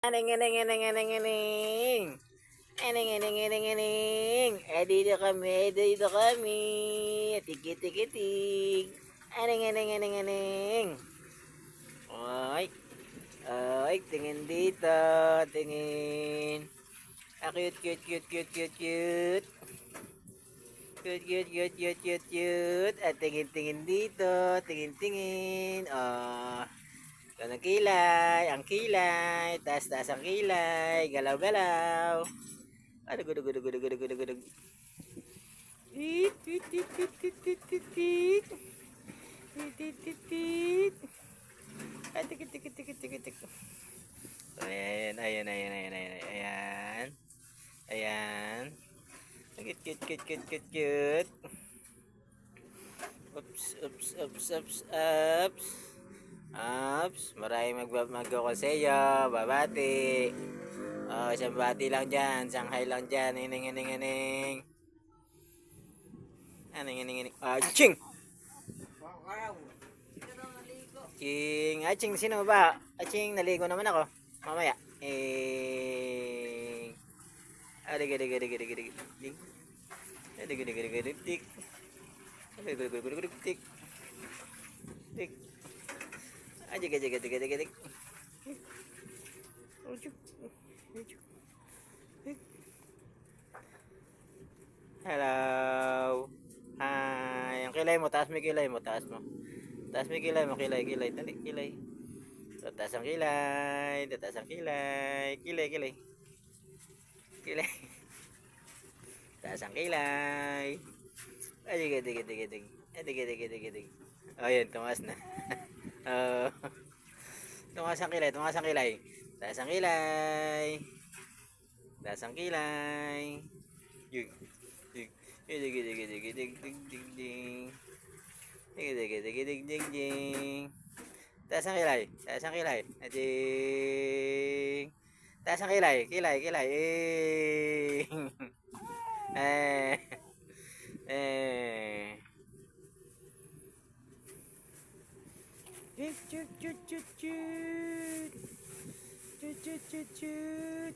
Aning, aning, aning, aning, aning. Aning, aning, aning, aning. Dito kami, dito kami. Tikit, tikit, tik. Aning, aning, aning, aning. Ay, ay, tingin dito, tingin. Cute, cute, cute, cute, cute, cute. Cute, cute, cute, cute, cute, cute. Tingin, tingin dito, tingin, tingin. Ito ang kilay, taas taas ang kilay, galaw galaw. Dugod dugod dugod dugod dugod dugod. Tit tit tit tit tit tit tit tit. Tit tit tit tit. Tikit tikit tikit tikit tik. Ayan, ayan, ayan, ayan, ayan, ayan. Ayan. Cute, cute, cute, cute, cute, cute. Oops, oops, oops, oops, oops. Oops, maraming mag-call sa iyo, babati. Isang bati lang dyan, Shanghai lang dyan, ining, ining, ining. Ining, ining, ining. Ching! Ching, ching, sino ba? Ching, naligo naman ako. Mamaya. Adig, adig, adig, adig, adig, adig. Adig, adig, adig, adig, tik. Adig, adig, adig, adig, tik. Tik. Adig, adig, adig, adig, adig. Hello. Hi. Ang kilay mo, taas mo kilay mo, taas mo. Taas mo kilay mo, kilay, kilay, tali, kilay. Taas ang kilay, taas ang kilay, kilay, kilay. Kilay. Taas ang kilay. Adig, adig, adig, adig. Adig, adig, adig, adig. Oh, yun, tumaas na. Oh. Tumaas ang kilay, tumaas ang kilay. Taas ang kilay. Taas ang kilay. Yun. Dig, dig, dig, dig, dig, dig, dig, dig, dig. Dig, dig, dig, dig, dig, dig. Taas ang kilay, taas ang kilay. Dig. Taas ang kilay, kilay, kilay. Eh. Eh. Chut, chut, chut, chut, chut. Chut, chut, chut, chut.